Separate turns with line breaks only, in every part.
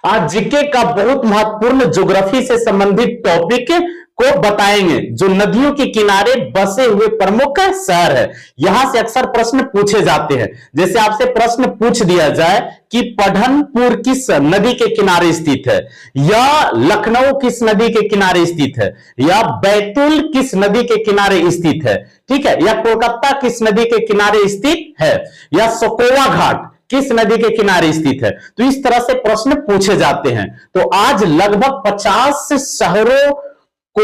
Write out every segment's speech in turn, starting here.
आज जीके का बहुत महत्वपूर्ण ज्योग्राफी से संबंधित टॉपिक को बताएंगे, जो नदियों के किनारे बसे हुए प्रमुख शहर है। यहां से अक्सर प्रश्न पूछे जाते हैं। जैसे आपसे प्रश्न पूछ दिया जाए कि पढ़नपुर किस नदी के किनारे स्थित है, या लखनऊ किस नदी के किनारे स्थित है, या बैतूल किस नदी के किनारे स्थित है, ठीक है, या कोलकाता किस नदी के किनारे स्थित है, या सकोवा घाट किस नदी के किनारे स्थित है, तो इस तरह से प्रश्न पूछे जाते हैं। तो आज लगभग 50 शहरों को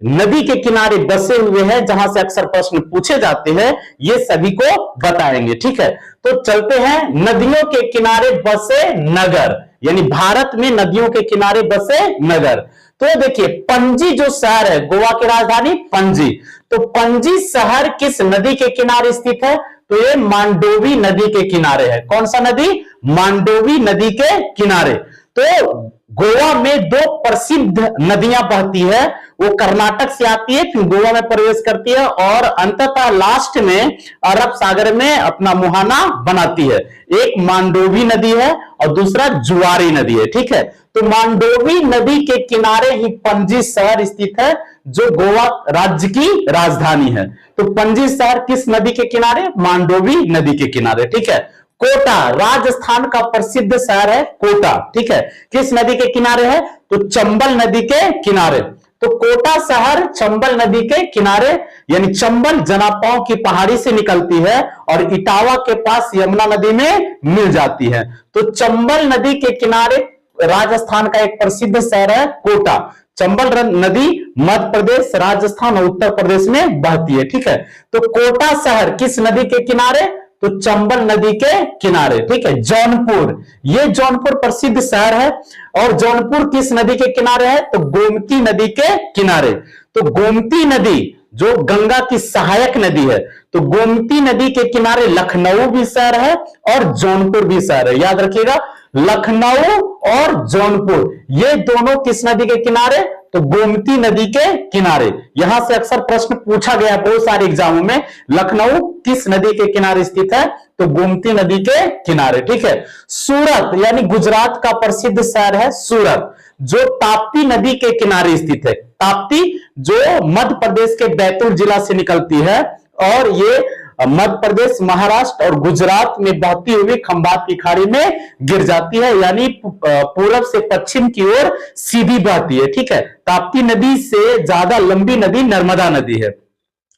नदी के किनारे बसे हुए हैं, जहां से अक्सर प्रश्न पूछे जाते हैं, ये सभी को बताएंगे, ठीक है। तो चलते हैं, नदियों के किनारे बसे नगर, यानी भारत में नदियों के किनारे बसे नगर। तो देखिए, पणजी जो शहर है, गोवा की राजधानी पणजी, तो पणजी शहर किस नदी के किनारे स्थित है, तो ये मांडोवी नदी के किनारे है। कौन सा नदी? मांडोवी नदी के किनारे। तो गोवा में दो प्रसिद्ध नदियां बहती है, वो कर्नाटक से आती है, फिर गोवा में प्रवेश करती है और अंततः लास्ट में अरब सागर में अपना मुहाना बनाती है। एक मांडोवी नदी है और दूसरा जुआरी नदी है, ठीक है। तो मांडोवी नदी के किनारे ही पणजी शहर स्थित है, जो गोवा राज्य की राजधानी है। तो पणजी शहर किस नदी के किनारे? मांडोवी नदी के किनारे, ठीक है। कोटा राजस्थान का प्रसिद्ध शहर है, कोटा, ठीक है, किस नदी के किनारे है? तो चंबल नदी के किनारे। तो कोटा शहर चंबल नदी के किनारे, यानी चंबल जनापाओं की पहाड़ी से निकलती है और इटावा के पास यमुना नदी में मिल जाती है। तो चंबल नदी के किनारे राजस्थान का एक प्रसिद्ध शहर है कोटा। चंबल नदी मध्य प्रदेश, राजस्थान और उत्तर प्रदेश में बहती है, ठीक है। तो कोटा शहर किस नदी के किनारे? तो चंबल नदी के किनारे, ठीक है। जौनपुर, ये जौनपुर प्रसिद्ध शहर है और जौनपुर किस नदी के किनारे है? तो गोमती नदी के किनारे। तो गोमती नदी जो गंगा की सहायक नदी है, तो गोमती नदी के किनारे लखनऊ भी शहर है और जौनपुर भी शहर है। याद रखिएगा, लखनऊ और जौनपुर ये दोनों किस नदी के किनारे? तो गोमती नदी के किनारे। यहां से अक्सर प्रश्न पूछा गया बहुत सारे एग्जामों में, लखनऊ किस नदी के किनारे स्थित है? तो गोमती नदी के किनारे, ठीक है। सूरत यानी गुजरात का प्रसिद्ध शहर है सूरत, जो ताप्ती नदी के किनारे स्थित है। ताप्ती जो मध्य प्रदेश के बैतूल जिला से निकलती है और ये मध्य प्रदेश, महाराष्ट्र और गुजरात में बहती हुई खंबात की खाड़ी में गिर जाती है, यानी पूरब से पश्चिम की ओर सीधी बहती है, ठीक है। ताप्ती नदी से ज्यादा लंबी नदी नर्मदा नदी है।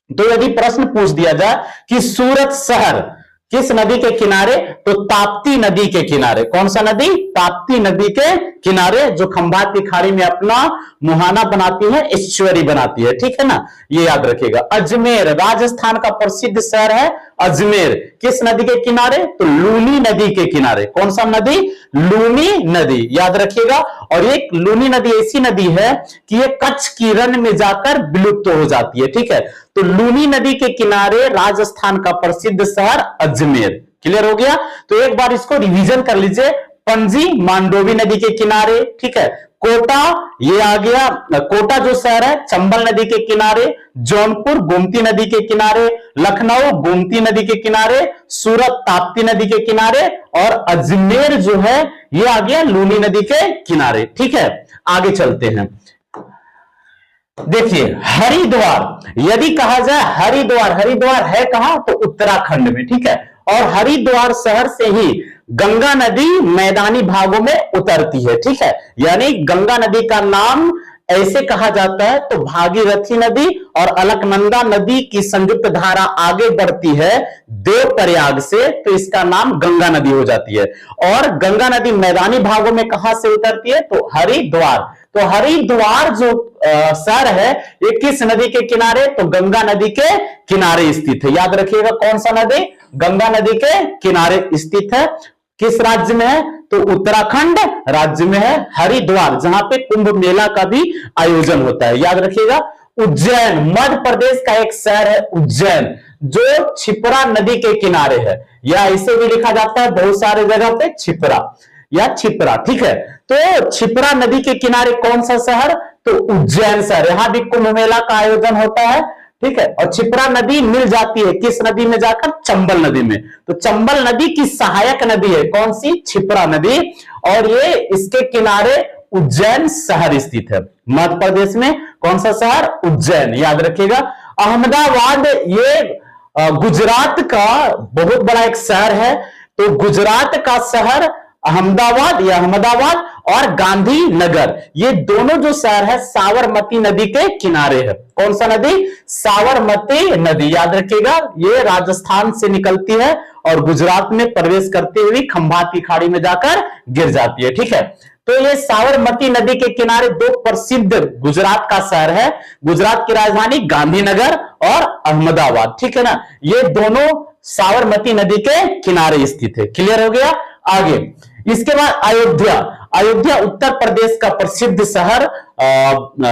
तो यदि प्रश्न पूछ दिया जाए कि सूरत शहर किस नदी के किनारे? तो ताप्ती नदी के किनारे। कौन सा नदी? ताप्ती नदी के किनारे, जो खंभात की खाड़ी में अपना मुहाना बनाती है, एस्चुअरी बनाती है, ठीक है ना, ये याद रखिएगा। अजमेर राजस्थान का प्रसिद्ध शहर है अजमेर, किस नदी के किनारे? तो लूनी नदी के किनारे। कौन सा नदी? लूनी नदी, याद रखिएगा। और एक लूनी नदी ऐसी नदी है कि ये कच्छ की रण में जाकर विलुप्त हो जाती है, ठीक है। तो लूनी नदी के किनारे राजस्थान का प्रसिद्ध शहर अजमेर। क्लियर हो गया? तो एक बार इसको रिवीजन कर लीजिए। पणजी मांडोवी नदी के किनारे, ठीक है। कोटा ये आ गया, कोटा जो शहर है चंबल नदी के किनारे। जौनपुर गोमती नदी के किनारे। लखनऊ गोमती नदी के किनारे। सूरत ताप्ती नदी के किनारे और अजमेर जो है ये आ गया लूनी नदी के किनारे, ठीक है। आगे चलते हैं। देखिए, हरिद्वार, यदि कहा जाए हरिद्वार, हरिद्वार है कहां? तो उत्तराखंड में, ठीक है। और हरिद्वार शहर से ही गंगा नदी मैदानी भागों में उतरती है, ठीक है। यानी गंगा नदी का नाम ऐसे कहा जाता है, तो भागीरथी नदी और अलकनंदा नदी की संयुक्त धारा आगे बढ़ती है देवप्रयाग से, तो इसका नाम गंगा नदी हो जाती है। और गंगा नदी मैदानी भागों में कहां से उतरती है? तो हरिद्वार। तो हरिद्वार जो शहर है ये किस नदी के किनारे? तो गंगा नदी के किनारे स्थित है। याद रखिएगा, कौन सा नदी? गंगा नदी के किनारे स्थित है। किस राज्य में है? तो उत्तराखंड राज्य में है हरिद्वार, जहां पे कुंभ मेला का भी आयोजन होता है। याद रखिएगा। उज्जैन मध्य प्रदेश का एक शहर है उज्जैन, जो छिपरा नदी के किनारे है, या इसे भी लिखा जाता है बहुत सारे जगह पे छिपरा या छिपरा, ठीक है। तो छिपरा नदी के किनारे कौन सा शहर? तो उज्जैन शहर। यहां भी कुंभ मेला का आयोजन होता है, ठीक है। और क्षिप्रा नदी मिल जाती है किस नदी में जाकर? चंबल नदी में। तो चंबल नदी की सहायक नदी है कौन सी? क्षिप्रा नदी। और ये इसके किनारे उज्जैन शहर स्थित है। मध्य प्रदेश में कौन सा शहर? उज्जैन, याद रखिएगा। अहमदाबाद ये गुजरात का बहुत बड़ा एक शहर है। तो गुजरात का शहर अहमदाबाद या अहमदाबाद और गांधीनगर, ये दोनों जो शहर है साबरमती नदी के किनारे है। कौन सा नदी? साबरमती नदी, याद रखिएगा। ये राजस्थान से निकलती है और गुजरात में प्रवेश करते हुए खंभात की खाड़ी में जाकर गिर जाती है, ठीक है। तो ये साबरमती नदी के किनारे दो प्रसिद्ध गुजरात का शहर है। गुजरात की राजधानी गांधीनगर और अहमदाबाद, ठीक है ना। ये दोनों साबरमती नदी के किनारे स्थित है। क्लियर हो गया? आगे इसके बाद अयोध्या। अयोध्या उत्तर प्रदेश का प्रसिद्ध शहर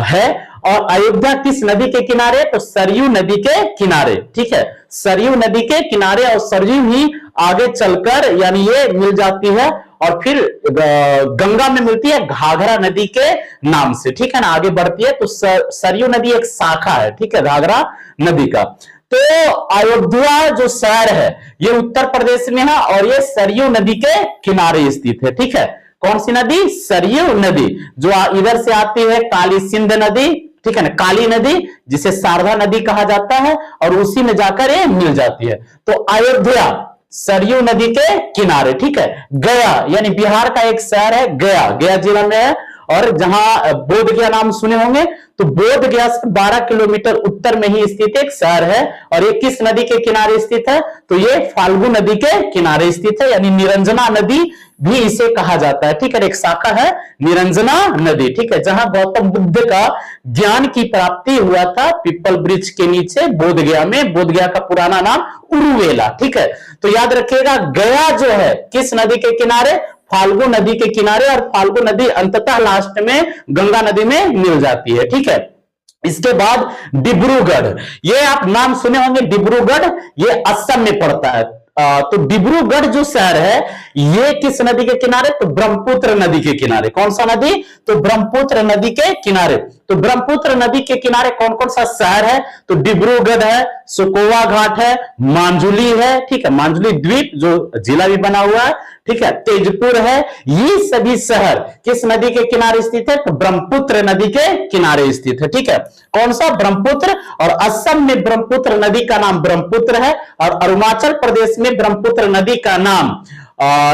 है। और अयोध्या किस नदी के किनारे? तो सरयू नदी के किनारे, ठीक है। सरयू नदी के किनारे, और सरयू ही आगे चलकर यानी ये मिल जाती है और फिर गंगा में मिलती है घाघरा नदी के नाम से, ठीक है ना। आगे बढ़ती है तो सरयू नदी एक शाखा है, ठीक है, घाघरा नदी का। तो अयोध्या जो शहर है ये उत्तर प्रदेश में है और ये सरयू नदी के किनारे स्थित है, ठीक है। कौन सी नदी? सरयू नदी, जो इधर से आती है काली सिंध नदी, ठीक है ना, काली नदी जिसे शारदा नदी कहा जाता है, और उसी में जाकर ये मिल जाती है। तो अयोध्या सरयू नदी के किनारे, ठीक है। गया यानी बिहार का एक शहर है, गया, गया जिला में है। और जहां बोध गया नाम सुने होंगे, तो बोध गया से 12 किलोमीटर उत्तर में ही स्थित एक शहर है। और ये किस नदी के किनारे स्थित है? तो ये फाल्गु नदी के किनारे स्थित है, यानी निरंजना नदी भी इसे कहा जाता है, ठीक है। एक शाखा है निरंजना नदी, ठीक है, जहां गौतम बुद्ध का ज्ञान की प्राप्ति हुआ था पीपल वृक्ष के नीचे बोध गया में। बोध गया का पुराना नाम उरुवेला, ठीक है। तो याद रखिएगा गया जो है किस नदी के किनारे? फाल्गु नदी के किनारे। और फाल्गु नदी अंततः लास्ट में गंगा नदी में मिल जाती है, ठीक है। इसके बाद डिब्रूगढ़, ये आप नाम सुने होंगे डिब्रूगढ़, ये असम में पड़ता है। तो डिब्रूगढ़ जो शहर है ये किस नदी के किनारे? तो ब्रह्मपुत्र नदी के किनारे। कौन सा नदी? तो ब्रह्मपुत्र नदी के किनारे। तो ब्रह्मपुत्र नदी के किनारे कौन कौन सा शहर है? तो डिब्रूगढ़ है, सुकोवा घाट है, मांजुली है, ठीक है, मांजुली द्वीप जो जिला भी बना हुआ है, ठीक है, तेजपुर है। ये सभी शहर किस नदी के किनारे स्थित है? तो ब्रह्मपुत्र नदी के किनारे स्थित है, ठीक है। कौन सा? ब्रह्मपुत्र। और असम में ब्रह्मपुत्र नदी का नाम ब्रह्मपुत्र है। और अरुणाचल प्रदेश में ब्रह्मपुत्र नदी का नाम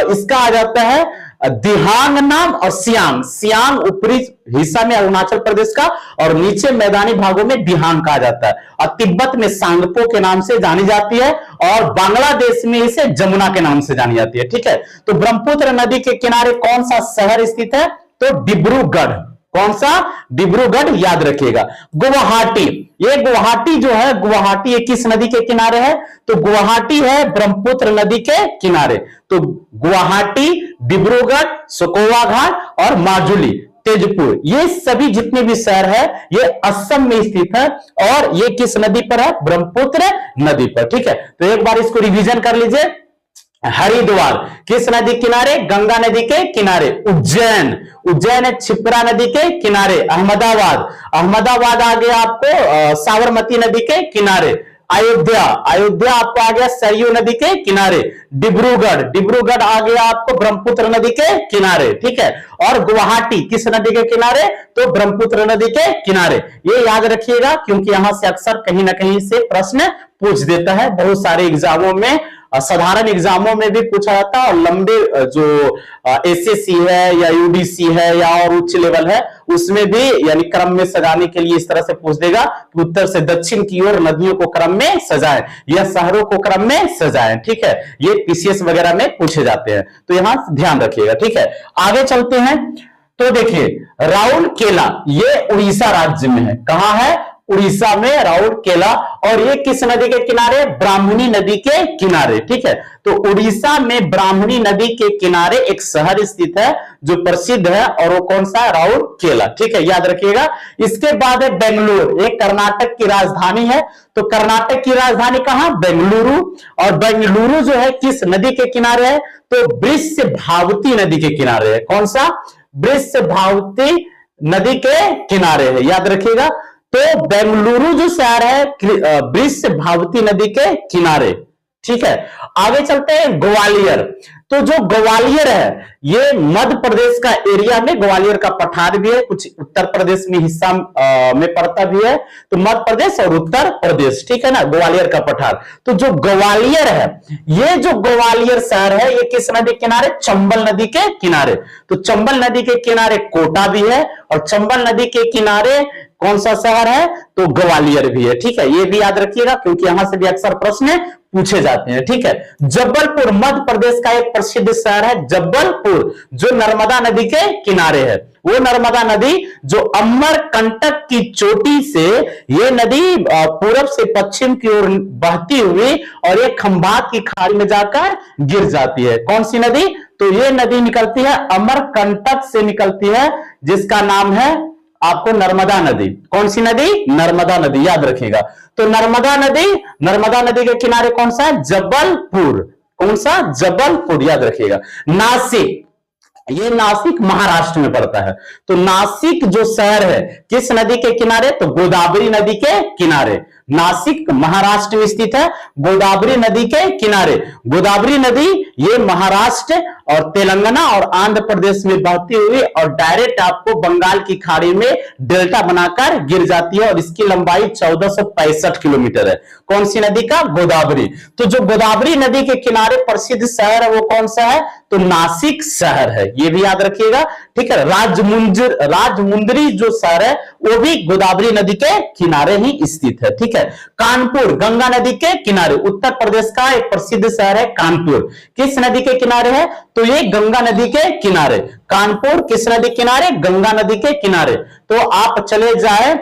इसका आ जाता है दिहांग नाम और सियांग। सियांग ऊपरी हिस्सा में अरुणाचल प्रदेश का और नीचे मैदानी भागों में दिहांग कहा जाता है। और तिब्बत में सांगपो के नाम से जानी जाती है और बांग्लादेश में इसे जमुना के नाम से जानी जाती है, ठीक है। तो ब्रह्मपुत्र नदी के किनारे कौन सा शहर स्थित है? तो डिब्रूगढ़। कौन सा? डिब्रूगढ़, याद रखिएगा। गुवाहाटी, ये गुवाहाटी जो है, गुवाहाटी ये किस नदी के किनारे है? तो गुवाहाटी है ब्रह्मपुत्र नदी के किनारे। तो गुवाहाटी, डिब्रूगढ़, सुकोवा घाट और माजुली, तेजपुर, ये सभी जितने भी शहर है ये असम में स्थित है। और ये किस नदी पर है? ब्रह्मपुत्र नदी पर, ठीक है। तो एक बार इसको रिवीजन कर लीजिए। हरिद्वार किस नदी किनारे? गंगा नदी के किनारे। उज्जैन, उज्जैन है क्षिप्रा नदी के किनारे। अहमदाबाद, अहमदाबाद आ गया आपको साबरमती नदी के किनारे। अयोध्या, अयोध्या आपको आ गया सरयू नदी के किनारे। डिब्रूगढ़, डिब्रूगढ़ आ गया आपको ब्रह्मपुत्र नदी के किनारे, ठीक है। और गुवाहाटी किस नदी के किनारे? तो ब्रह्मपुत्र नदी के किनारे। ये याद रखिएगा क्योंकि यहां से अक्सर कहीं ना कहीं से प्रश्न पूछ देता है। बहुत सारे एग्जामों में, साधारण एग्जामों में भी पूछा जाता है और लंबे जो एसएससी है या यूडीसी है या और उच्च लेवल है उसमें भी यानी क्रम में सजाने के लिए इस तरह से पूछ देगा कि उत्तर से दक्षिण की ओर नदियों को क्रम में सजाएं या शहरों को क्रम में सजाएं, ठीक है। ये पीसीएस वगैरह में पूछे जाते हैं, तो यहां ध्यान रखिएगा, ठीक है। आगे चलते हैं तो देखिए राउरकेला ये उड़ीसा राज्य में है। कहां है? उड़ीसा में राउरकेला। और ये किस नदी के किनारे? ब्राह्मणी नदी के किनारे, ठीक है। तो उड़ीसा में ब्राह्मणी नदी के किनारे एक शहर स्थित है जो प्रसिद्ध है और वो कौन सा? राउरकेला, ठीक है, याद रखिएगा। इसके बाद है बेंगलुरु, एक कर्नाटक की राजधानी है। तो कर्नाटक की राजधानी कहां? बेंगलुरु। और बेंगलुरु जो है किस नदी के किनारे है? तो वृषभावती नदी के किनारे है। कौन सा? वृषभावती नदी के किनारे है, याद रखिएगा। तो बेंगलुरु जो शहर है वृष भावती नदी के किनारे। ठीक है, आगे चलते हैं ग्वालियर। तो जो ग्वालियर है ये मध्य प्रदेश का एरिया में, ग्वालियर का पठार भी है, कुछ उत्तर प्रदेश में हिस्सा में पड़ता भी है, तो मध्य प्रदेश और उत्तर प्रदेश, ठीक है ना, ग्वालियर का पठार। तो जो ग्वालियर है, ये जो ग्वालियर शहर है ये किस नदी के किनारे? चंबल नदी के किनारे। तो चंबल नदी के किनारे कोटा भी है और चंबल नदी के किनारे कौन सा शहर है? तो ग्वालियर भी है। ठीक है, ये भी याद रखिएगा क्योंकि यहां से भी अक्सर प्रश्न पूछे जाते हैं। ठीक है, जबलपुर मध्य प्रदेश का एक प्रसिद्ध शहर है जबलपुर, जो नर्मदा नदी के किनारे है। वो नर्मदा नदी जो अमरकंटक की चोटी से, ये नदी पूरब से पश्चिम की ओर बहती हुई और एक खंभात की खाड़ी में जाकर गिर जाती है। कौन सी नदी? तो ये नदी निकलती है अमरकंटक से निकलती है, जिसका नाम है आपको नर्मदा नदी। कौन सी नदी? नर्मदा नदी, याद रखिएगा। तो नर्मदा नदी के किनारे कौन सा है? जबलपुर। कौन सा? जबलपुर, याद रखिएगा। नासिक, ये नासिक महाराष्ट्र में पड़ता है। तो नासिक जो शहर है किस नदी के किनारे? तो गोदावरी नदी के किनारे। नासिक महाराष्ट्र में स्थित है, गोदावरी नदी के किनारे। गोदावरी नदी ये महाराष्ट्र और तेलंगाना और आंध्र प्रदेश में बहती हुई और डायरेक्ट आपको बंगाल की खाड़ी में डेल्टा बनाकर गिर जाती है और इसकी लंबाई 1465 किलोमीटर है। कौन सी नदी का? गोदावरी। तो जो गोदावरी नदी के किनारे प्रसिद्ध शहर है वो कौन सा है? तो नासिक शहर है, ये भी याद रखिएगा। ठीक है, राजमुंदरी जो शहर है वो भी गोदावरी नदी के किनारे ही स्थित है। ठीक है, कानपुर गंगा नदी के किनारे, उत्तर प्रदेश का एक प्रसिद्ध शहर है कानपुर। किस नदी के किनारे है? तो ये गंगा नदी के किनारे। कानपुर किस नदी के किनारे? गंगा नदी के किनारे। तो आप चले जाए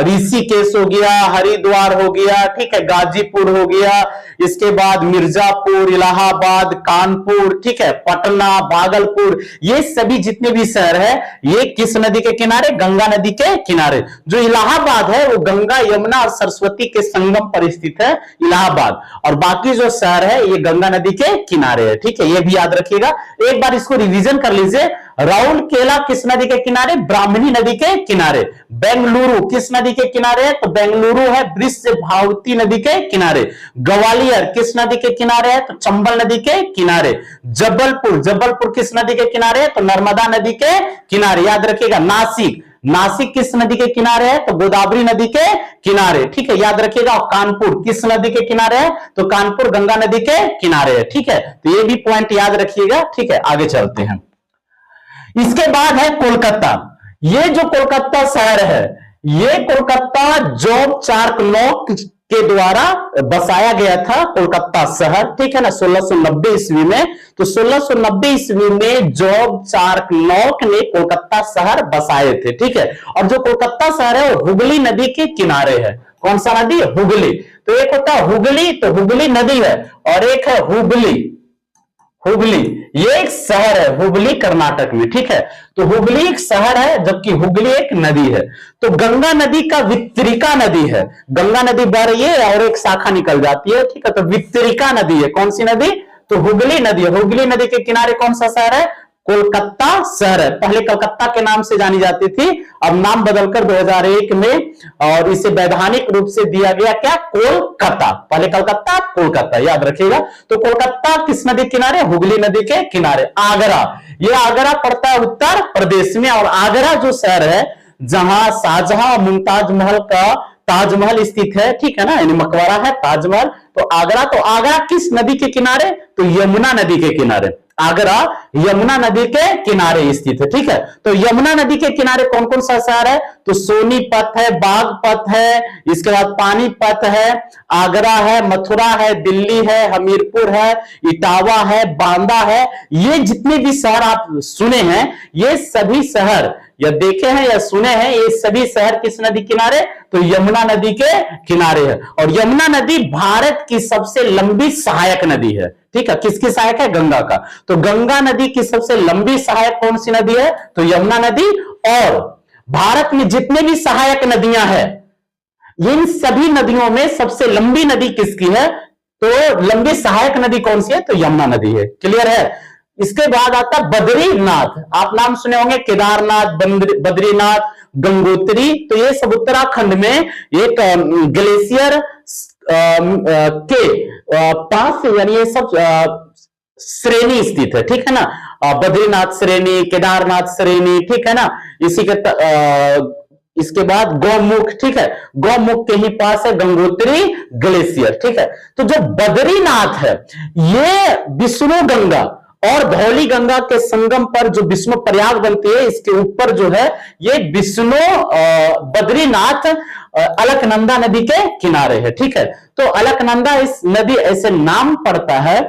ऋषिकेश हो गया, हरिद्वार हो गया, ठीक है, गाजीपुर हो गया, इसके बाद मिर्जापुर, इलाहाबाद, कानपुर, ठीक है, पटना, भागलपुर, ये सभी जितने भी शहर है ये किस नदी के किनारे? गंगा नदी के किनारे। जो इलाहाबाद है वो गंगा, यमुना और सरस्वती के संगम पर स्थित है इलाहाबाद, और बाकी जो शहर है ये गंगा नदी के किनारे है। ठीक है, ये भी याद रखिएगा, एक बार इसको रिवीजन कर लीजिए। राउरकेला किस नदी के किनारे? ब्राह्मणी नदी के किनारे। बेंगलुरु किस नदी के किनारे है? तो बेंगलुरु है वृष भावती नदी के किनारे। ग्वालियर किस नदी के किनारे है? तो चंबल नदी के किनारे। जबलपुर किस नदी के किनारे है? तो नर्मदा नदी के किनारे, याद रखिएगा। नासिक किस नदी के किनारे है? तो गोदावरी नदी के किनारे। ठीक है, याद रखिएगा। और कानपुर किस नदी के किनारे है? तो कानपुर गंगा नदी के किनारे है। ठीक है, तो ये भी पॉइंट याद रखिएगा। ठीक है, आगे चलते हैं। इसके बाद है कोलकाता। ये जो कोलकाता शहर है ये कोलकाता जॉब चार्नोक के द्वारा बसाया गया था, कोलकाता शहर। ठीक है ना, 1690 ईस्वी में। तो 1690 ईस्वी में जॉब चार्नोक ने कोलकाता शहर बसाए थे। ठीक है, और जो कोलकाता शहर है वो हुगली नदी के किनारे है। कौन सा नदी? हुगली। तो एक होता है हुगली, तो हुगली नदी है, और एक है हुगली। ये एक शहर है, हुगली कर्नाटक में। ठीक है, तो हुगली एक शहर है जबकि हुगली एक नदी है। तो गंगा नदी का वितरिका नदी है, गंगा नदी बह रही है और एक शाखा निकल जाती है। ठीक है, तो वितरिका नदी है। कौन सी नदी? तो हुगली नदी है। हुगली नदी के किनारे कौन सा शहर है? कोलकाता शहर है। पहले कलकत्ता के नाम से जानी जाती थी, अब नाम बदलकर 2001 में और इसे वैधानिक रूप से दिया गया क्या? कोलकाता। पहले कलकत्ता, कोलकाता, याद रखिएगा। तो कोलकाता किस नदी के किनारे? हुगली नदी के किनारे। आगरा, ये आगरा पड़ता है उत्तर प्रदेश में, और आगरा जो शहर है जहां शाहजहां और मुमताज महल का ताजमहल स्थित है। ठीक है ना, यानी मकबरा है, ताजमहल। तो आगरा किस नदी के किनारे? तो यमुना नदी के किनारे। आगरा यमुना नदी के किनारे स्थित है। ठीक है, तो यमुना नदी के किनारे कौन कौन सा शहर है? तो सोनीपत है, बागपत है, इसके बाद पानीपत है, आगरा है, मथुरा है, दिल्ली है, हमीरपुर है, इटावा है, बांदा है। ये जितने भी शहर आप सुने हैं ये सभी शहर या देखे हैं या सुने हैं, ये सभी शहर किस नदी किनारे? तो यमुना नदी के किनारे है। और यमुना नदी भारत की सबसे लंबी सहायक नदी है। ठीक है, किसकी सहायक है? गंगा का। तो गंगा नदी की सबसे लंबी सहायक कौन सी नदी है? तो यमुना नदी। और भारत में जितने भी सहायक नदियां हैं इन सभी नदियों में सबसे लंबी नदी किसकी है? तो लंबी सहायक नदी कौन सी है? तो यमुना नदी है। क्लियर है? इसके बाद आता बद्रीनाथ। आप नाम सुने होंगे, केदारनाथ, बद्रीनाथ, गंगोत्री, तो ये सब उत्तराखंड में एक ग्लेशियर के पास, यानी ये सब श्रेणी स्थित है, ठीक है ना। बद्रीनाथ श्रेणी, केदारनाथ श्रेणी, ठीक है ना। इसी के इसके बाद गौमुख, ठीक है, गौमुख के ही पास है गंगोत्री ग्लेशियर, ठीक है। तो जो बद्रीनाथ है ये विष्णु गंगा और धौली गंगा के संगम पर जो विष्णु प्रयाग बनती है, इसके ऊपर जो है ये विष्णु बद्रीनाथ अलकनंदा नदी के किनारे है, ठीक है। तो अलकनंदा इस नदी ऐसे नाम पड़ता है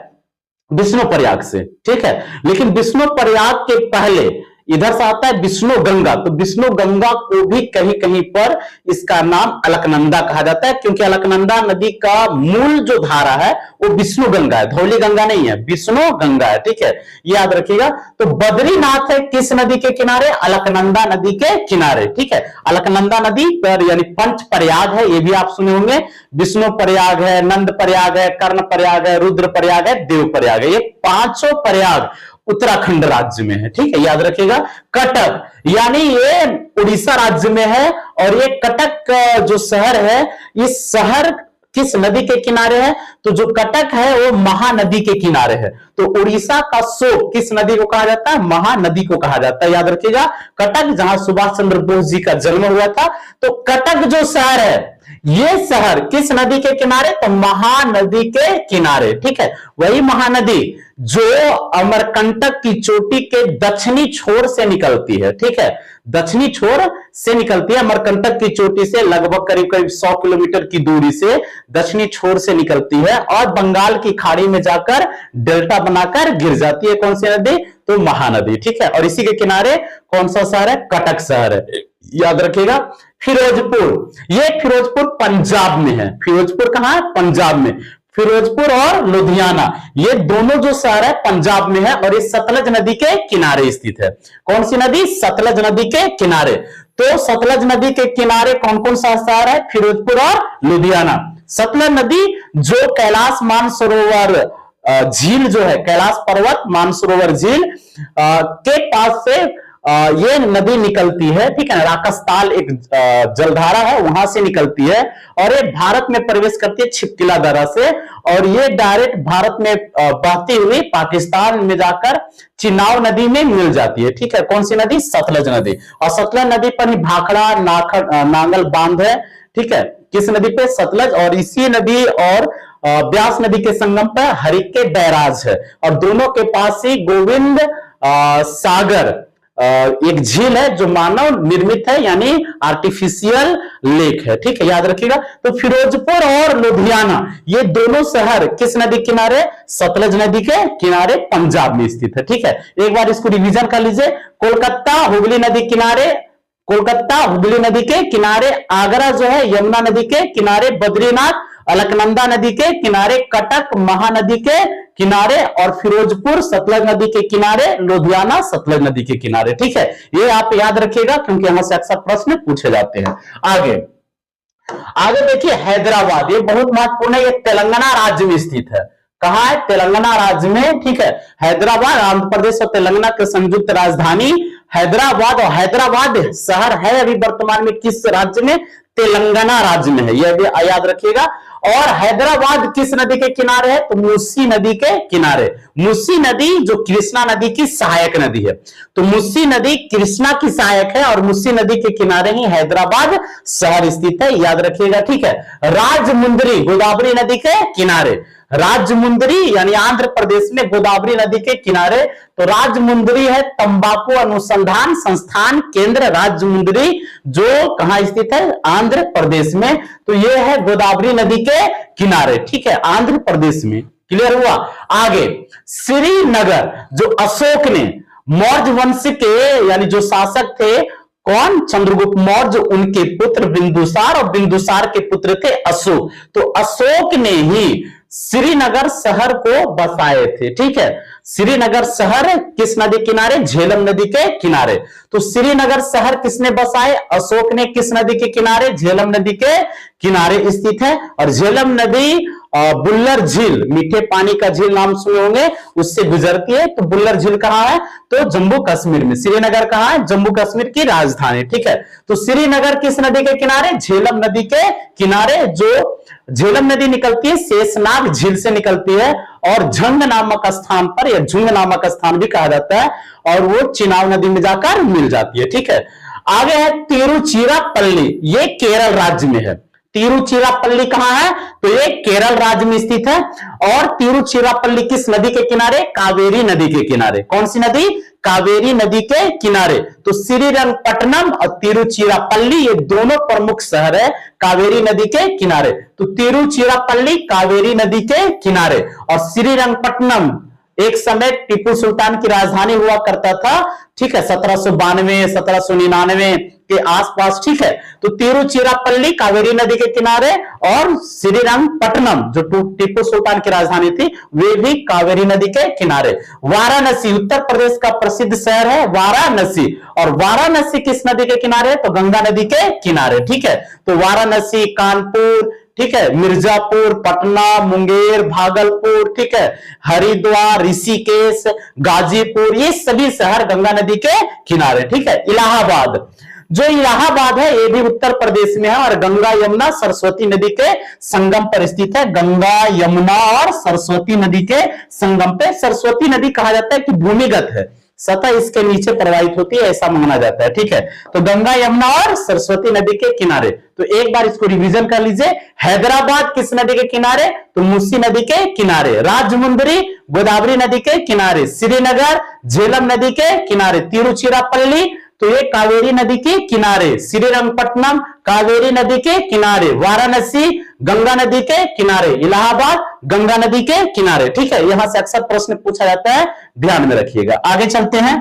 विष्णु प्रयाग से, ठीक है। लेकिन विष्णु प्रयाग के पहले इधर से आता है विष्णु गंगा, तो विष्णु गंगा को भी कहीं कहीं पर इसका नाम अलकनंदा कहा जाता है, क्योंकि अलकनंदा नदी का मूल जो धारा है वो विष्णु गंगा है, धौली गंगा नहीं है, विष्णु गंगा है, ठीक है, याद रखिएगा। तो बद्रीनाथ है किस नदी के किनारे? अलकनंदा नदी के किनारे, ठीक है। अलकनंदा नदी पर यानी पंच प्रयाग है, ये भी आप सुने होंगे, विष्णु प्रयाग है, नंद प्रयाग है, कर्ण प्रयाग है, रुद्र प्रयाग है, देव प्रयाग है, ये पांचों प्रयाग उत्तराखंड राज्य में है, ठीक है, याद रखिएगा। कटक यानी ये उड़ीसा राज्य में है, और ये कटक जो शहर है, इस शहर किस नदी के किनारे है? तो जो कटक है वो महानदी के किनारे है। तो उड़ीसा का शोक किस नदी को कहा जाता है? महानदी को कहा जाता है, याद रखिएगा। कटक जहां सुभाष चंद्र बोस जी का जन्म हुआ था, तो कटक जो शहर है ये शहर किस नदी के किनारे? तो महानदी के किनारे, ठीक है। वही महानदी जो अमरकंटक की चोटी के दक्षिणी छोर से निकलती है, ठीक है, दक्षिणी छोर से निकलती है, अमरकंटक की चोटी से लगभग करीब करीब 100 किलोमीटर की दूरी से दक्षिणी छोर से निकलती है, और बंगाल की खाड़ी में जाकर डेल्टा बनाकर गिर जाती है। कौन सी नदी? तो महानदी, ठीक है। और इसी के किनारे कौन सा शहर है? कटक शहर है, याद रखिएगा। फिरोजपुर, ये फिरोजपुर पंजाब में है। फिरोजपुर कहां है? पंजाब में। फिरोजपुर और लुधियाना ये दोनों जो शहर है पंजाब में है, और ये सतलज नदी के किनारे स्थित है। कौन सी नदी? सतलज नदी के किनारे। तो सतलज नदी के किनारे कौन कौन सा शहर है? फिरोजपुर और लुधियाना। सतलज नदी जो कैलाश मानसरोवर झील जो है, कैलाश पर्वत मानसरोवर झील के पास से ये नदी निकलती है, ठीक है। राकसताल एक जलधारा है, वहां से निकलती है, और ये भारत में प्रवेश करती है छिपकिला दर्रा से, और ये डायरेक्ट भारत में बहती हुई पाकिस्तान में जाकर चिनाव नदी में मिल जाती है, ठीक है। कौन सी नदी? सतलज नदी। और सतलज नदी पर ही भाखड़ा नांगल बांध है, ठीक है। किस नदी पे? सतलज। और इसी नदी और ब्यास नदी के संगम पर हरिके बैराज है, और दोनों के पास ही गोविंद सागर एक झील है जो मानव निर्मित है, यानी आर्टिफिशियल लेक है, ठीक है, याद रखिएगा। तो फिरोजपुर और लुधियाना ये दोनों शहर किस नदी किनारे? सतलज नदी के किनारे पंजाब में स्थित है, ठीक है। एक बार इसको रिवीजन कर लीजिए। कोलकाता हुगली नदी किनारे, कोलकाता हुगली नदी के किनारे, आगरा जो है यमुना नदी के किनारे, बद्रीनाथ अलकनंदा नदी के किनारे, कटक महानदी के किनारे, और फिरोजपुर सतलज नदी के किनारे, लुधियाना सतलज नदी के किनारे, ठीक है। ये आप याद रखिएगा क्योंकि यहां से अक्सर प्रश्न पूछे जाते हैं। आगे आगे देखिए, हैदराबाद ये बहुत महत्वपूर्ण है, ये तेलंगाना राज्य में स्थित है। कहां है? तेलंगाना राज्य में, ठीक है। हैदराबाद आंध्र प्रदेश और तेलंगाना के संयुक्त राजधानी हैदराबाद, और हैदराबाद शहर है अभी वर्तमान में किस राज्य में? तेलंगाना राज्य में है, यह भी याद रखिएगा। और हैदराबाद किस नदी के किनारे है? तो मूसी नदी के किनारे। मूसी नदी जो कृष्णा नदी की सहायक नदी है, तो मूसी नदी कृष्णा की सहायक है, और मूसी नदी के किनारे ही हैदराबाद शहर स्थित है, याद रखिएगा, ठीक है। राजमुंदरी गोदावरी नदी के किनारे, राजमुंदरी यानी आंध्र प्रदेश में गोदावरी नदी के किनारे। तो राजमुंदरी है तंबाकू अनुसंधान संस्थान केंद्र राजमुंदरी, जो कहां स्थित है? आंध्र प्रदेश में। तो यह है गोदावरी नदी के किनारे, ठीक है, आंध्र प्रदेश में। क्लियर हुआ? आगे श्रीनगर जो अशोक ने मौर्य वंश के यानी जो शासक थे, कौन? चंद्रगुप्त मौर्य, उनके पुत्र बिंदुसार, और बिंदुसार के पुत्र थे अशोक। तो अशोक ने ही श्रीनगर शहर को बसाए थे, ठीक है। श्रीनगर शहर किस नदी किनारे? झेलम नदी के किनारे। तो श्रीनगर शहर किसने बसाए? अशोक ने। किस नदी के किनारे? झेलम नदी के किनारे स्थित है। और झेलम नदी बुल्लर झील, मीठे पानी का झील नाम सुने होंगे, उससे गुजरती है। तो बुल्लर झील कहां है? तो जम्मू कश्मीर में। श्रीनगर कहां है? जम्मू कश्मीर की राजधानी, ठीक है। तो श्रीनगर किस नदी के किनारे? झेलम नदी के किनारे। जो झेलम नदी निकलती है शेषनाग झील से निकलती है और झंग नामक स्थान पर, या झुंग नामक स्थान भी कहा जाता है, और वो चिनाब नदी में जाकर मिल जाती है, ठीक है। आगे है तिरुचिरापल्ली, ये केरल राज्य में है। तिरुचिरापल्ली कहां है? तो ये केरल राज्य में स्थित है। और तिरुचिरापल्ली किस नदी के किनारे? कावेरी नदी के किनारे। कौन सी नदी? कावेरी नदी के किनारे। तो श्रीरंगपट्टनम और तिरुचिरापल्ली ये दोनों प्रमुख शहर है कावेरी नदी के किनारे। तो तिरुचिरापल्ली कावेरी नदी के किनारे, और श्रीरंगपट्टनम एक समय टीपू सुल्तान की राजधानी हुआ करता था, ठीक है, 1792 1799 के आसपास, ठीक है। तो तिरुचिरापल्ली कावेरी नदी के किनारे, और श्रीरंगपट्टनम जो टीपू सुल्तान की राजधानी थी वे भी कावेरी नदी के किनारे। वाराणसी उत्तर प्रदेश का प्रसिद्ध शहर है वाराणसी, और वाराणसी किस नदी के किनारे? तो गंगा नदी के किनारे, ठीक है। तो वाराणसी, कानपुर, ठीक है, मिर्जापुर, पटना, मुंगेर, भागलपुर, ठीक है, हरिद्वार, ऋषिकेश, गाजीपुर, ये सभी शहर गंगा नदी के किनारे, ठीक है। इलाहाबाद, जो इलाहाबाद है ये भी उत्तर प्रदेश में है और गंगा यमुना सरस्वती नदी के संगम पर स्थित है। गंगा यमुना और सरस्वती नदी के संगम पे। सरस्वती नदी कहा जाता है कि भूमिगत है, सतह इसके नीचे प्रवाहित होती है, ऐसा माना जाता है, ठीक है। तो गंगा यमुना और सरस्वती नदी के किनारे। तो एक बार इसको रिवीजन कर लीजिए। हैदराबाद किस नदी के किनारे? तो मूसी नदी के किनारे। राजमुंदरी गोदावरी नदी के किनारे। श्रीनगर झेलम नदी के किनारे। तिरुचिरापल्ली तो ये कावेरी नदी के किनारे। श्रीरंगपट्टनम कावेरी नदी के किनारे। वाराणसी गंगा नदी के किनारे। इलाहाबाद गंगा नदी के किनारे, ठीक है। यहां से अक्सर प्रश्न पूछा जाता है, ध्यान में रखिएगा। आगे चलते हैं।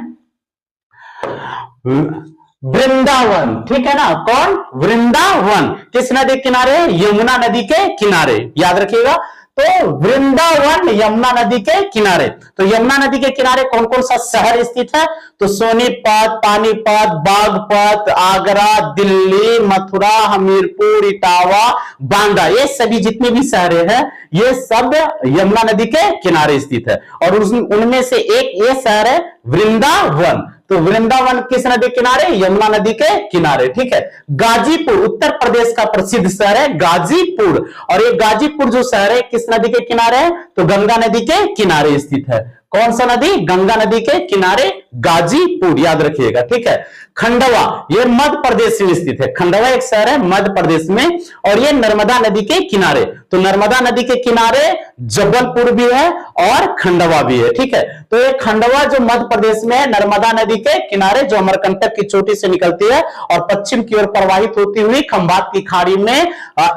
वृंदावन, ठीक है ना। कौन? वृंदावन किस नदी के किनारे? यमुना नदी के किनारे, याद रखिएगा। तो वृंदावन यमुना नदी के किनारे। तो यमुना नदी के किनारे कौन कौन सा शहर स्थित है? तो सोनीपत, पानीपत, बागपत, आगरा, दिल्ली, मथुरा, हमीरपुर, इटावा, बांदा, ये सभी जितने भी शहर हैं ये सब यमुना नदी के किनारे स्थित है। और उनमें से एक ये शहर है वृंदावन। तो वृंदावन किस नदी किनारे? यमुना नदी के किनारे, ठीक है। गाजीपुर उत्तर प्रदेश का प्रसिद्ध शहर है गाजीपुर, और ये गाजीपुर जो शहर है किस नदी के किनारे है? तो गंगा नदी के किनारे स्थित है। कौन सा नदी? गंगा नदी के किनारे गाजीपुर, याद रखिएगा, ठीक है। खंडवा ये मध्य प्रदेश में स्थित है। खंडवा एक शहर है मध्य प्रदेश में, और ये नर्मदा नदी के किनारे। तो नर्मदा नदी के किनारे जबलपुर भी है और खंडवा भी है, ठीक है। तो ये खंडवा जो मध्य प्रदेश में है, नर्मदा नदी के किनारे, जो अमरकंटक की चोटी से निकलती है और पश्चिम की ओर प्रवाहित होती हुई खंभात की खाड़ी में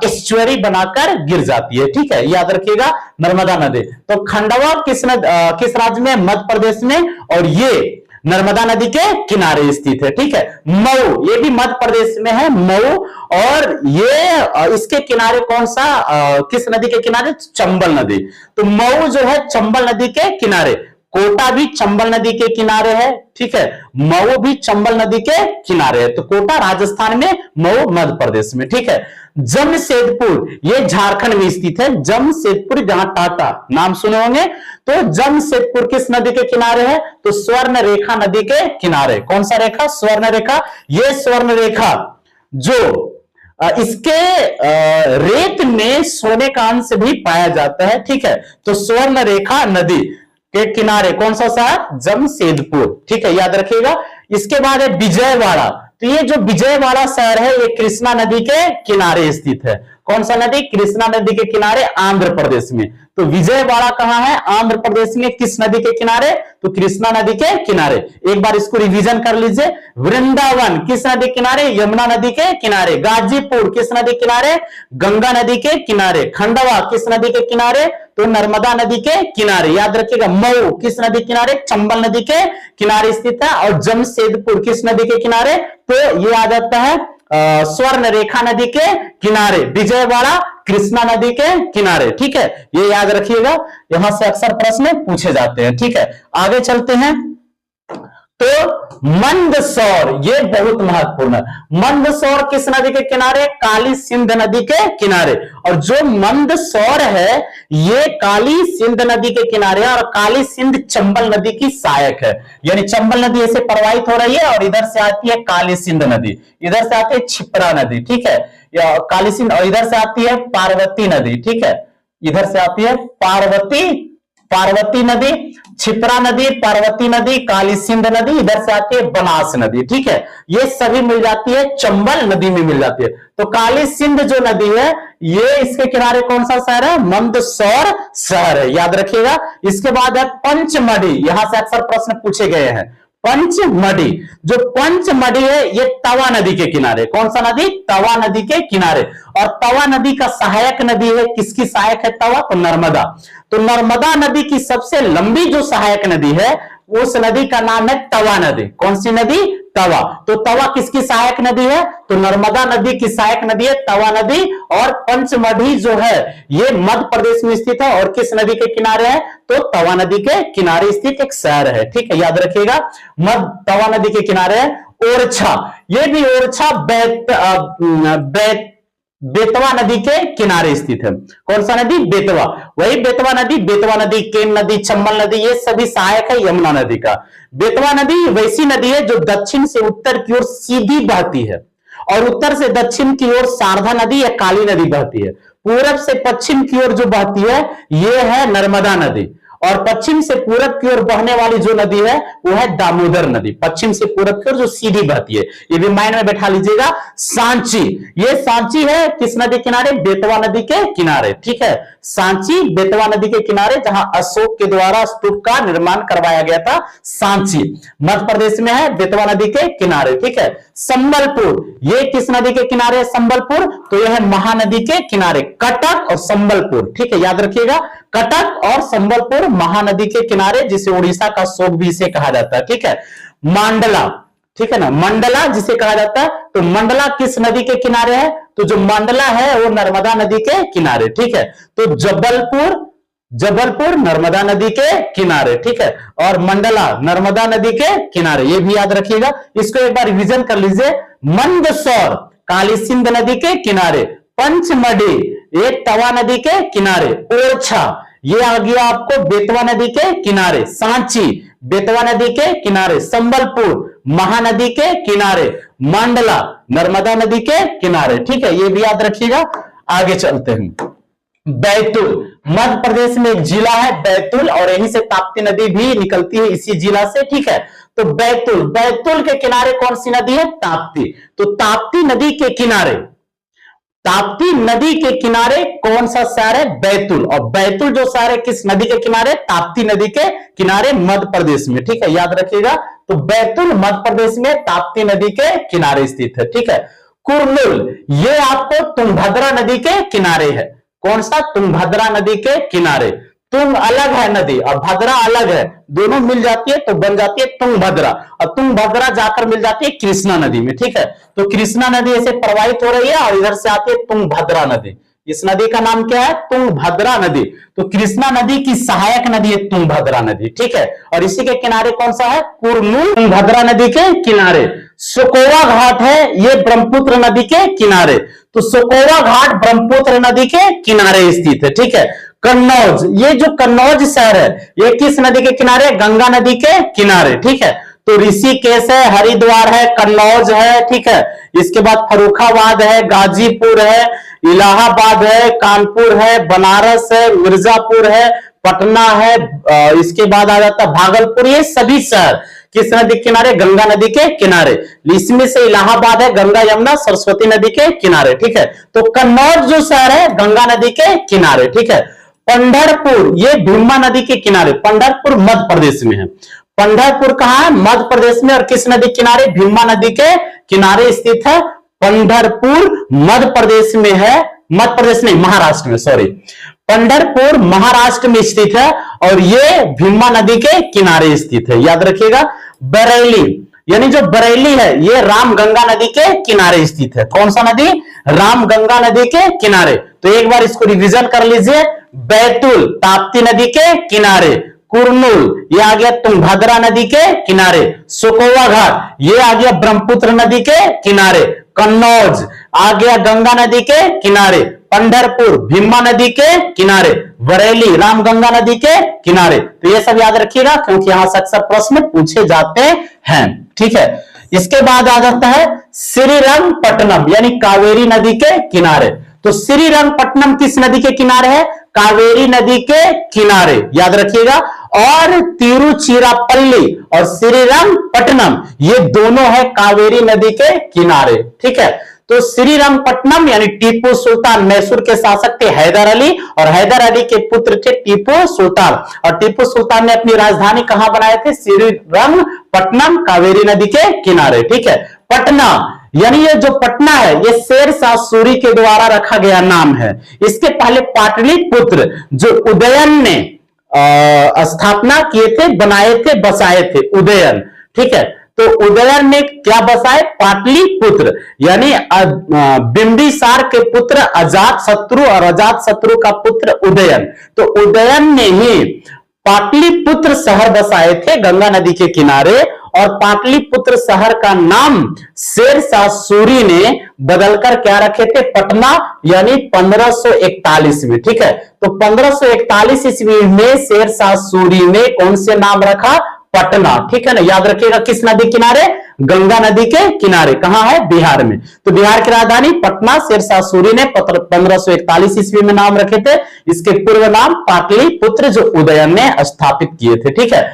एस्चुअरी बनाकर गिर जाती है, ठीक है, याद रखिएगा, नर्मदा नदी। तो खंडवा किस राज्य में? मध्य प्रदेश में, और ये नर्मदा नदी के किनारे स्थित है, ठीक है। मऊ ये भी मध्य प्रदेश में है, मऊ, और ये इसके किनारे कौन सा किस नदी के किनारे? चंबल नदी। तो मऊ जो है चंबल नदी के किनारे। कोटा भी चंबल नदी के किनारे है, ठीक है। मऊ भी चंबल नदी के किनारे है। तो कोटा राजस्थान में, मऊ मध्य प्रदेश में, ठीक है। जमशेदपुर ये झारखंड में स्थित है। जमशेदपुर जहां टाटा नाम सुने होंगे। तो जमशेदपुर किस नदी के किनारे है? तो स्वर्ण रेखा नदी के किनारे। कौन सा रेखा? स्वर्ण रेखा। ये स्वर्ण रेखा जो इसके रेत में सोने का अंश भी पाया जाता है, ठीक है। तो स्वर्ण रेखा नदी के किनारे कौन सा शहर? जमशेदपुर, ठीक है, याद रखिएगा। इसके बाद है विजयवाड़ा। तो ये जो विजयवाड़ा शहर है ये कृष्णा नदी के किनारे स्थित है। कौन सा नदी? कृष्णा नदी के किनारे, आंध्र प्रदेश में। तो विजयवाड़ा कहां है? आंध्र प्रदेश में। किस नदी के किनारे? तो कृष्णा नदी के किनारे। एक बार इसको रिवीजन कर लीजिए। वृंदावन किस नदी के किनारे? यमुना नदी के किनारे। गाजीपुर किस नदी के किनारे? गंगा नदी के किनारे। खंडवा किस नदी के किनारे? तो नर्मदा नदी के किनारे, याद रखिएगा। मऊ किस नदी के किनारे? चंबल नदी के किनारे स्थित है। और जमशेदपुर किस नदी के किनारे? तो ये आ जाता है स्वर्ण रेखा नदी के किनारे। विजयवाड़ा कृष्णा नदी के किनारे, ठीक है, ये याद रखिएगा। यहां से अक्सर प्रश्न पूछे जाते हैं, ठीक है। आगे चलते हैं। तो मंदसौर, ये बहुत महत्वपूर्ण है। मंदसौर किस नदी के किनारे? काली सिंध नदी के किनारे। और जो मंदसौर है ये काली सिंध नदी के किनारे और काली सिंध चंबल नदी की सहायक है। यानी चंबल नदी ऐसे प्रवाहित हो रही है और इधर से आती है काली सिंध नदी, इधर से आती है क्षिप्रा नदी, ठीक है, या काली सिंध, और इधर से आती है पार्वती नदी, ठीक है, इधर से आती है पार्वती नदी, क्षिप्रा नदी, पार्वती नदी, काली सिंध नदी, इधर से आती है बनास नदी, ठीक है। ये सभी मिल जाती है चंबल नदी में मिल जाती है। तो काली सिंध जो नदी है ये इसके किनारे कौन सा शहर है? मंदसौर शहर है, याद रखिएगा। इसके बाद है पंचमढ़ी, यहां से अक्सर प्रश्न पूछे गए हैं। पंचमढ़ी, जो पंचमढ़ी है ये तवा नदी के किनारे, कौन सा नदी? तवा नदी के किनारे। और तवा नदी का सहायक नदी है, किसकी सहायक है तवा? तो नर्मदा। तो नर्मदा नदी की सबसे लंबी जो सहायक नदी है उस नदी का नाम है तवा नदी। कौन सी नदी? तवा। तो तवा किसकी सहायक नदी है? तो नर्मदा नदी की सहायक नदी है तवा नदी। और पंचमढ़ी जो है ये मध्य प्रदेश में स्थित है और किस नदी के किनारे है? तो तवा नदी के किनारे स्थित एक शहर है, ठीक है, याद रखिएगा। तवा नदी के किनारे है। ओरछा, ये भी ओरछा बेतवा नदी के किनारे स्थित है। कौन सा नदी? बेतवा। वही बेतवा नदी, केन नदी, चंबल नदी, ये सभी सहायक है यमुना नदी का। बेतवा नदी वैसी नदी है जो दक्षिण से उत्तर की ओर सीधी बहती है और उत्तर से दक्षिण की ओर शारदा नदी या काली नदी बहती है। पूरब से पश्चिम की ओर जो बहती है ये है नर्मदा नदी। और पश्चिम से पूरब की ओर बहने वाली जो नदी है वो है दामोदर नदी। पश्चिम से पूरब की ओर जो सीधी बहती है, ये भी माइंड में बैठा लीजिएगा। सांची, ये सांची है किस नदी किनारे? बेतवा नदी के किनारे, ठीक है। सांची बेतवा नदी के किनारे, जहां अशोक के द्वारा स्तूप का निर्माण करवाया गया था। सांची मध्य प्रदेश में है, बेतवा नदी के किनारे, ठीक है। संबलपुर, ये किस नदी के किनारे है? संबलपुर, तो यह है महानदी के किनारे। कटक और संबलपुर, ठीक है, याद रखिएगा। कटक और संबलपुर महानदी के किनारे, जिसे उड़ीसा का शोक भी इसे कहा जाता है, ठीक है। मांडला, ठीक है ना, मंडला जिसे कहा जाता है। तो मंडला किस नदी के किनारे है? तो जो मंडला है वो नर्मदा नदी के किनारे, ठीक है। तो जबलपुर नर्मदा नदी के किनारे, ठीक है। और मंडला नर्मदा नदी के किनारे, ये भी याद रखिएगा। इसको एक बार रिवीजन कर लीजिए। मंदसौर काली सिंध नदी के किनारे, पंचमढ़ी ये तवा नदी के किनारे, ओरछा ये आ गया आपको बेतवा नदी के किनारे, सांची बेतवा नदी के किनारे, संबलपुर महानदी के किनारे, मंडला नर्मदा नदी के किनारे, ठीक है, ये भी याद रखिएगा। आगे चलते हैं। बैतूल, मध्य प्रदेश में एक जिला है बैतूल और यहीं से ताप्ती नदी भी निकलती है इसी जिला से, ठीक है। तो बैतूल के किनारे कौन सी नदी है? ताप्ती। तो ताप्ती नदी के किनारे कौन सा शहर है? बैतूल। और बैतूल जो शहर है किस नदी के किनारे? ताप्ती नदी के किनारे मध्य प्रदेश में, ठीक है, याद रखिएगा। तो बैतूल मध्य प्रदेश में ताप्ती नदी के किनारे स्थित है, ठीक है। कुरनूल ये आपको तुंगभद्रा नदी के किनारे है। कौन सा? तुंगभद्रा नदी के किनारे। तुंग अलग है नदी और भद्रा अलग है, दोनों मिल जाती है तो बन जाती है तुंगभद्रा। और तुंगभद्रा जाकर मिल जाती है कृष्णा नदी में, ठीक है। तो कृष्णा नदी ऐसे प्रवाहित हो रही है और इधर से आती है तुंगभद्रा नदी। इस नदी का नाम क्या है? तुंगभद्रा नदी। तो कृष्णा नदी की सहायक नदी है तुंगभद्रा नदी, ठीक है। और इसी के किनारे कौन सा है? कुरनूल तुंगभद्रा नदी के किनारे। सुकोवा घाट है ये ब्रह्मपुत्र नदी के किनारे। तो सुकोवा घाट ब्रह्मपुत्र नदी के किनारे स्थित है, ठीक है। कन्नौज, ये जो कन्नौज शहर है ये किस नदी के किनारे? गंगा नदी के किनारे, ठीक है। तो ऋषिकेश है, हरिद्वार है, कन्नौज है, ठीक है। इसके बाद फर्रुखाबाद है, गाजीपुर है, इलाहाबाद है, कानपुर है, बनारस है, मिर्जापुर है, पटना है, इसके बाद आ जाता है भागलपुर। ये सभी शहर किस नदी के किनारे? गंगा नदी के किनारे। इसमें से इलाहाबाद है गंगा यमुना सरस्वती नदी के किनारे, ठीक है। तो कन्नौज जो शहर है गंगा नदी के किनारे, ठीक है। पंढरपुर ये भीमा नदी के किनारे, पंढरपुर मध्य प्रदेश में है। पंढरपुर कहां है? मध्य प्रदेश में। और किस नदी किनारे? भीमा नदी के किनारे स्थित है। पंढरपुर मध्य प्रदेश में है, मध्य प्रदेश नहीं महाराष्ट्र में, सॉरी, पंढरपुर महाराष्ट्र में स्थित है और ये भीमा नदी के किनारे स्थित है, याद रखिएगा। बरेली यानी जो बरेली है ये रामगंगा नदी के किनारे स्थित है। कौन सा नदी? रामगंगा नदी के किनारे। तो एक बार इसको रिवीजन कर लीजिए। बैतूल ताप्ती नदी के किनारे, कुरनूल, ये आ गया तुंगभद्रा नदी के किनारे। सुकोवा घाट, ये आ गया ब्रह्मपुत्र नदी के किनारे। कन्नौज आ गया गंगा नदी के किनारे। पंढरपुर भीमा नदी के किनारे। बरेली रामगंगा नदी के किनारे। तो ये सब याद रखिएगा क्योंकि यहां से अक्सर प्रश्न पूछे जाते हैं। ठीक है, इसके बाद आ जाता है श्रीरंगपट्टनम यानी कावेरी नदी के किनारे। तो श्रीरंगपट्टनम किस नदी के किनारे है? कावेरी नदी के किनारे, याद रखिएगा। और तिरुचिरापल्ली और श्रीरंगपट्टनम ये दोनों है कावेरी नदी के किनारे। ठीक है, तो श्रीरंगपट्टनम यानी टीपू सुल्तान, मैसूर के शासक थे हैदर अली और हैदर अली के पुत्र थे टीपू सुल्तान। और टीपू सुल्तान ने अपनी राजधानी कहां बनाए थे? श्रीरंगपट्टनम, कावेरी नदी के किनारे। ठीक है, पटना यानी ये जो पटना है ये शेर शाह सूरी के द्वारा रखा गया नाम है। इसके पहले पाटलिपुत्र जो उदयन ने स्थापना किए थे, बनाए थे, बसाए थे, उदयन। ठीक है, तो उदयन ने क्या बसाए? पाटलिपुत्र यानी बिंबिसार के पुत्र अजात शत्रु और अजात शत्रु का पुत्र उदयन। तो उदयन ने ही पाटलिपुत्र शहर बसाए थे गंगा नदी के किनारे। और पाटलिपुत्र शहर का नाम शेर शाह सूरी ने बदलकर क्या रखे थे? पटना, यानी 1541 में। ठीक है, तो 1541 ईस्वी में शेर शाह सूरी ने कौन से नाम रखा? पटना। ठीक है ना, याद रखिएगा। किस नदी किनारे? गंगा नदी के किनारे। कहां है? बिहार में। तो बिहार की राजधानी पटना शेर शाह सूरी ने 1541 ईस्वी में नाम रखे थे। इसके पूर्व नाम पाटलिपुत्र जो उदयन ने स्थापित किए थे। ठीक है,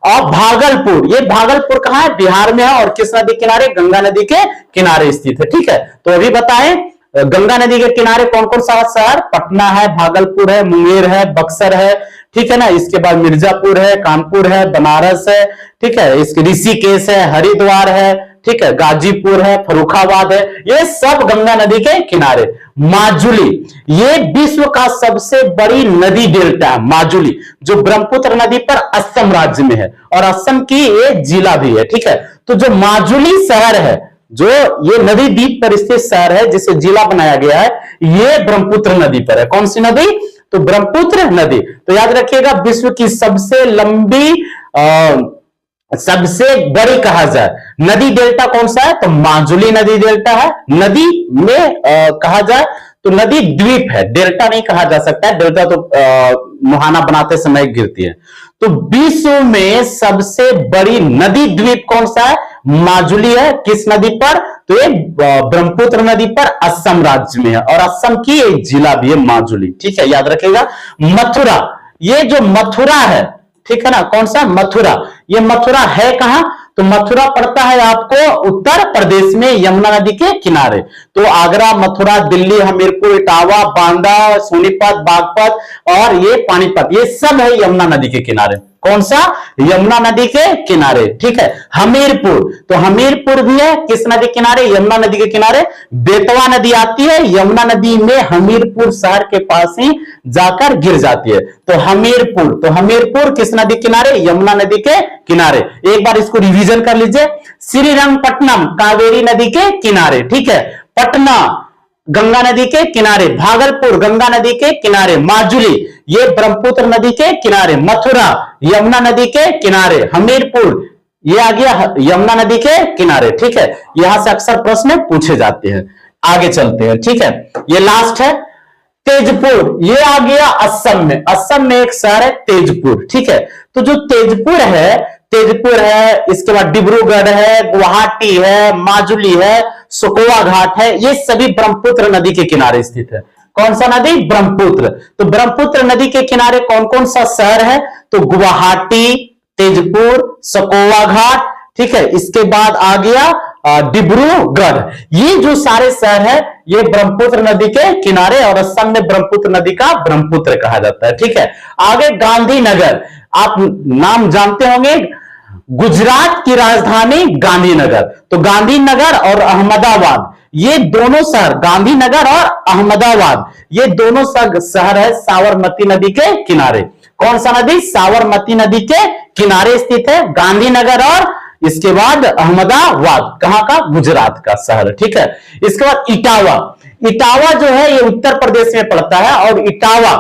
और भागलपुर, ये भागलपुर कहां है? बिहार में है। और किस नदी किनारे? गंगा नदी के किनारे स्थित है। ठीक है, तो अभी बताएं गंगा नदी के किनारे कौन कौन सा शहर? पटना है, भागलपुर है, मुंगेर है, बक्सर है। ठीक है ना, इसके बाद मिर्जापुर है, कानपुर है, बनारस है। ठीक है, इसके ऋषिकेश है, हरिद्वार है। ठीक है, गाजीपुर है, फर्रुखाबाद है। ये सब गंगा नदी के किनारे। माजुली, ये विश्व का सबसे बड़ी नदी डेल्टा है। माजुली जो ब्रह्मपुत्र नदी पर असम राज्य में है और असम की ये जिला भी है। ठीक है, तो जो माजुली शहर है, जो ये नदी द्वीप पर स्थित शहर है जिसे जिला बनाया गया है, ये ब्रह्मपुत्र नदी पर है। कौन सी नदी? तो ब्रह्मपुत्र नदी। तो याद रखिएगा विश्व की सबसे लंबी सबसे बड़ी कहा जाए नदी डेल्टा कौन सा है? तो माजुली नदी डेल्टा है। नदी में कहा जाए तो नदी द्वीप है, डेल्टा नहीं कहा जा सकता है। डेल्टा तो मुहाना बनाते समय गिरती है। तो विश्व में सबसे बड़ी नदी द्वीप कौन सा है? माजुली है। किस नदी पर? तो ये ब्रह्मपुत्र नदी पर असम राज्य में है और असम की एक जिला भी है माजुली। ठीक है, याद रखिएगा। मथुरा, ये जो मथुरा है, ठीक है ना, कौन सा? मथुरा। ये मथुरा है कहां? तो मथुरा पड़ता है आपको उत्तर प्रदेश में यमुना नदी के किनारे। तो आगरा, मथुरा, दिल्ली, हमीरपुर, इटावा, बांदा, सोनीपत, बागपत और ये पानीपत, ये सब है यमुना नदी के किनारे। कौन सा? यमुना नदी के किनारे। ठीक है, हमीरपुर, तो हमीरपुर भी है किस नदी किनारे? यमुना नदी के किनारे। बेतवा नदी आती है यमुना नदी में, हमीरपुर शहर के पास ही जाकर गिर जाती है। तो हमीरपुर किस नदी किनारे? यमुना नदी के किनारे। एक बार इसको रिवीजन कर लीजिए। श्रीरंगपट्टनम कावेरी नदी के किनारे। ठीक है, पटना गंगा नदी के किनारे, भागलपुर गंगा नदी के किनारे, माजुली ये ब्रह्मपुत्र नदी के किनारे, मथुरा यमुना नदी के किनारे, हमीरपुर ये आ गया यमुना नदी के किनारे। ठीक है, यहां से अक्सर प्रश्न पूछे जाते हैं। आगे चलते हैं। ठीक है, ये लास्ट है तेजपुर, ये आ गया असम में। असम में एक शहर है तेजपुर। ठीक है, तो जो तेजपुर है, इसके बाद डिब्रूगढ़ है, गुवाहाटी है, माजुली है, सुकोवा घाट है, ये सभी ब्रह्मपुत्र नदी के किनारे स्थित है। कौन सा नदी? ब्रह्मपुत्र। तो ब्रह्मपुत्र नदी के किनारे कौन कौन सा शहर है? तो गुवाहाटी, तेजपुर, सुकोवा घाट। ठीक है, इसके बाद आ गया डिब्रूगढ़। ये जो सारे शहर है ये ब्रह्मपुत्र नदी के किनारे और असम में ब्रह्मपुत्र नदी का ब्रह्मपुत्र कहा जाता है। ठीक है, आगे गांधीनगर, आप नाम जानते होंगे, गुजरात की राजधानी गांधीनगर। तो गांधीनगर और अहमदाबाद ये दोनों शहर, गांधीनगर और अहमदाबाद ये दोनों शहर है साबरमती नदी के किनारे। कौन सा नदी? साबरमती नदी के किनारे स्थित है गांधीनगर और इसके बाद अहमदाबाद। कहां का? गुजरात का शहर। ठीक है, इसके बाद इटावा जो है ये उत्तर प्रदेश में पड़ता है और इटावा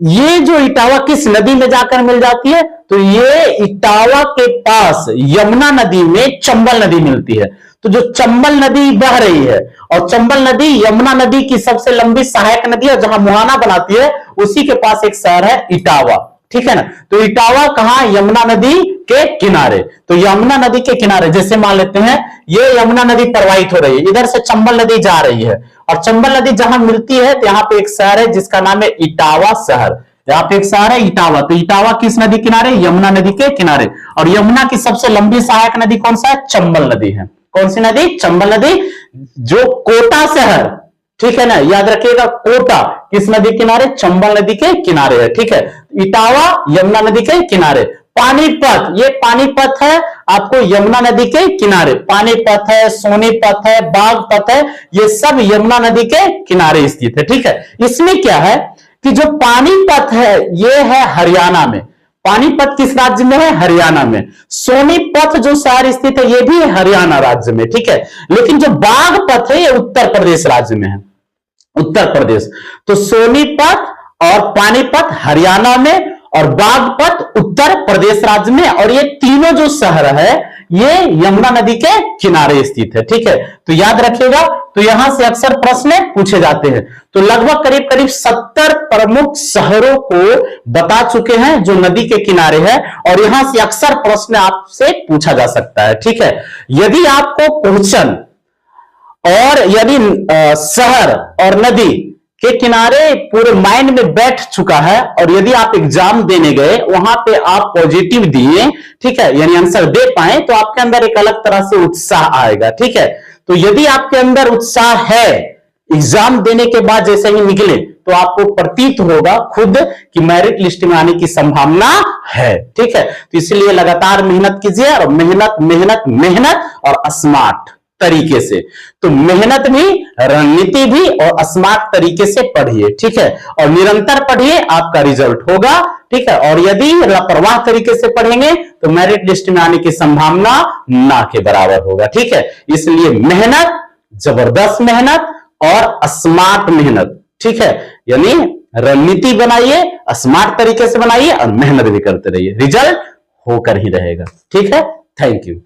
ये जो इटावा किस नदी में जाकर मिल जाती है? तो ये इटावा के पास यमुना नदी में चंबल नदी मिलती है। तो जो चंबल नदी बह रही है, और चंबल नदी यमुना नदी की सबसे लंबी सहायक नदी है, जहां मुहाना बनाती है, उसी के पास एक शहर है इटावा। ठीक है ना? तो इटावा कहां? यमुना नदी के किनारे। तो यमुना नदी के किनारे, जैसे मान लेते हैं ये यमुना नदी प्रवाहित हो रही है, इधर से चंबल नदी जा रही है, और चंबल नदी जहां मिलती है तो यहाँ पे एक शहर है जिसका नाम है इटावा शहर। यहाँ पे एक शहर है इटावा। तो इटावा किस नदी किनारे? यमुना नदी के किनारे। और यमुना की सबसे लंबी सहायक नदी कौन सा है? चंबल नदी है। कौन सी नदी? चंबल नदी, जो कोटा शहर, ठीक है ना, याद रखिएगा, कोटा किस नदी किनारे? चंबल नदी के किनारे है। ठीक है, इटावा यमुना नदी के किनारे। पानीपत, ये पानीपत है आपको यमुना नदी के किनारे। पानीपत है, सोनीपत है, बागपत है, ये सब यमुना नदी के किनारे स्थित है। ठीक है, इसमें क्या है कि जो पानीपत है ये है हरियाणा में। पानीपत किस राज्य में है? हरियाणा में। सोनीपत जो शहर स्थित है ये भी हरियाणा राज्य में। ठीक है, लेकिन जो बागपत है ये उत्तर प्रदेश राज्य में है, उत्तर प्रदेश। तो सोनीपत और पानीपत हरियाणा में, और बागपत उत्तर प्रदेश राज्य में, और ये तीनों जो शहर है ये यमुना नदी के किनारे स्थित है। ठीक है, तो याद रखिएगा। तो यहां से अक्सर प्रश्न पूछे जाते हैं। तो लगभग करीब करीब 70 प्रमुख शहरों को बता चुके हैं जो नदी के किनारे है, और यहां से अक्सर प्रश्न आपसे पूछा जा सकता है। ठीक है, यदि आपको क्वेश्चन और यदि शहर और नदी के किनारे पूरे माइंड में बैठ चुका है, और यदि आप एग्जाम देने गए वहां पे आप पॉजिटिव दिए, ठीक है, यानी आंसर दे पाए, तो आपके अंदर एक अलग तरह से उत्साह आएगा। ठीक है, तो यदि आपके अंदर उत्साह है, एग्जाम देने के बाद जैसे ही निकले तो आपको प्रतीत होगा खुद कि मेरिट लिस्ट में आने की संभावना है। ठीक है, तो इसलिए लगातार मेहनत कीजिए, और मेहनत मेहनत मेहनत और स्मार्ट तरीके से। तो मेहनत भी, रणनीति भी, और स्मार्ट तरीके से पढ़िए। ठीक है, और निरंतर पढ़िए, आपका रिजल्ट होगा। ठीक है, और यदि लापरवाह तरीके से पढ़ेंगे तो मेरिट लिस्ट में आने की संभावना ना के बराबर होगा। ठीक है, इसलिए मेहनत, जबरदस्त मेहनत और स्मार्ट मेहनत। ठीक है, यानी रणनीति बनाइए, स्मार्ट तरीके से बनाइए, और मेहनत भी करते रहिए, रिजल्ट होकर ही रहेगा। ठीक है, थैंक यू।